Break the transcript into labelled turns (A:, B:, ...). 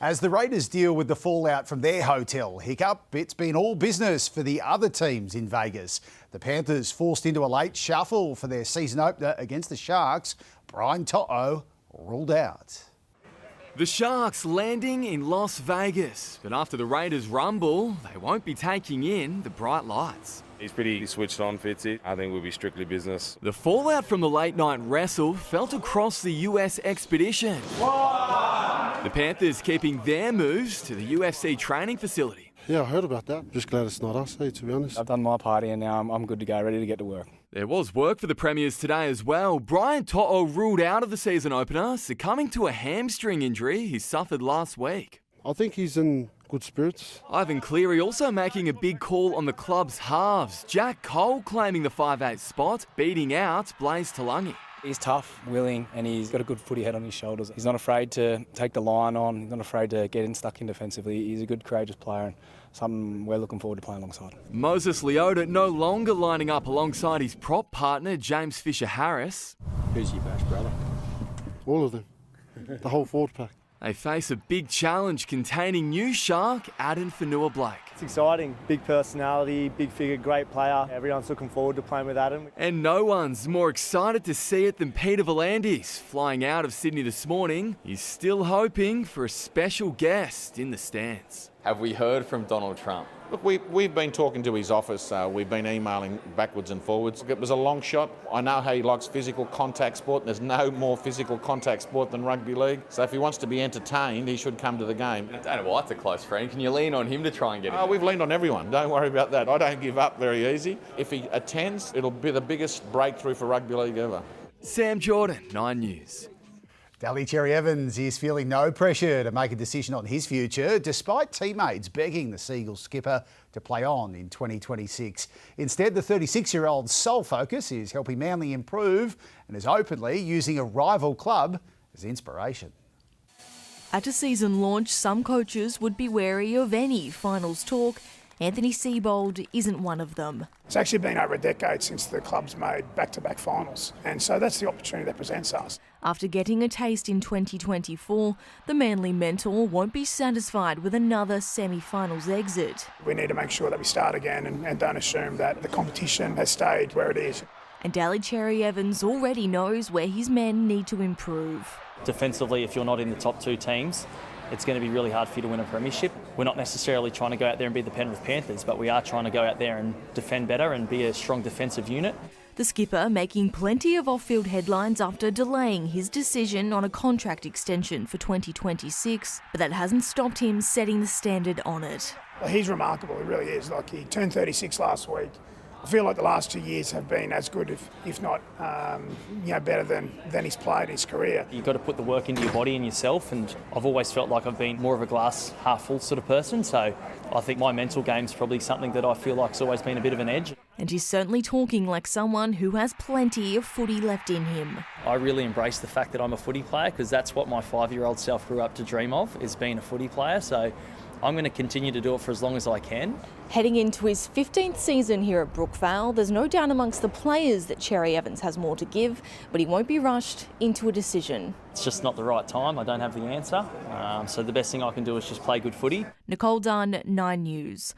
A: As the Raiders deal with the fallout from their hotel hiccup, it's been all business for the other teams in Vegas. The Panthers forced into a late shuffle for their season opener against the Sharks. Brian To'o ruled out.
B: The Sharks landing in Las Vegas, but after the Raiders rumble, they won't be taking in the bright lights.
C: He's pretty switched on, Fitzy. I think we'll be strictly business.
B: The fallout from the late night wrestle felt across the US expedition. The Panthers keeping their moves to the UFC training facility.
D: Yeah, I heard about that. Just glad it's not us, to be honest.
E: I've done my party and now I'm good to go, ready to get to work.
B: There was work for the Premiers today as well. Brian To'o ruled out of the season opener, succumbing to a hamstring injury he suffered last week.
D: I think he's in good spirits.
B: Ivan Cleary also making a big call on the club's halves. Jack Cole claiming the 5'8" spot, beating out Blaze Talangi.
E: He's tough, willing, and he's got a good footy head on his shoulders. He's not afraid to take the line on. He's not afraid to get stuck in defensively. He's a good, courageous player and something we're looking forward to playing alongside.
B: Moses Leota no longer lining up alongside his prop partner, James Fisher-Harris.
E: Who's your best brother?
D: All of them. The whole forward pack.
B: They face a big challenge containing new Shark Addin Fanua-Blake.
F: It's exciting, big personality, big figure, great player. Everyone's looking forward to playing with Adam.
B: And no one's more excited to see it than Peter V'landys. Flying out of Sydney this morning, he's still hoping for a special guest in the stands.
G: Have we heard from Donald Trump?
H: Look, we've been talking to his office. We've been emailing backwards and forwards. It was a long shot. I know how he likes physical contact sport. There's no more physical contact sport than rugby league. So if he wants to be entertained, he should come to the game.
G: I don't know why it's a close friend. Can you lean on him to try and get him?
H: We've leaned on everyone. Don't worry about that. I don't give up very easy. If he attends, it'll be the biggest breakthrough for rugby league ever.
B: Sam Jordan, 9 News.
A: Daly Cherry-Evans is feeling no pressure to make a decision on his future, despite teammates begging the Seagulls skipper to play on in 2026. Instead, the 36-year-old's sole focus is helping Manly improve and is openly using a rival club as inspiration.
I: At a season launch, some coaches would be wary of any finals talk. Anthony Seibold isn't one of them.
J: It's actually been over a decade since the club's made back-to-back finals, and so that's the opportunity that presents us.
I: After getting a taste in 2024, the Manly mentor won't be satisfied with another semi-finals exit.
J: We need to make sure that we start again and don't assume that the competition has stayed where it is.
I: And Daly Cherry-Evans already knows where his men need to improve.
K: Defensively, if you're not in the top two teams, it's going to be really hard for you to win a premiership. We're not necessarily trying to go out there and be the Penrith Panthers, but we are trying to go out there and defend better and be a strong defensive unit.
I: The skipper making plenty of off-field headlines after delaying his decision on a contract extension for 2026, but that hasn't stopped him setting the standard on it.
J: Well, he's remarkable, he really is. Like, he turned 36 last week. I feel like the last 2 years have been as good, if not better than he's played in his career.
K: You've got to put the work into your body and yourself, and I've always felt like I've been more of a glass half full sort of person, so I think my mental game's probably something that I feel like's always been a bit of an edge.
I: And he's certainly talking like someone who has plenty of footy left in him.
K: I really embrace the fact that I'm a footy player, because that's what my 5-year-old self grew up to dream of, is being a footy player, so I'm going to continue to do it for as long as I can.
I: Heading into his 15th season here at Brookvale, there's no doubt amongst the players that Cherry-Evans has more to give, but he won't be rushed into a decision.
K: It's just not the right time. I don't have the answer. So the best thing I can do is just play good footy.
I: Nicole Dunn, 9 News.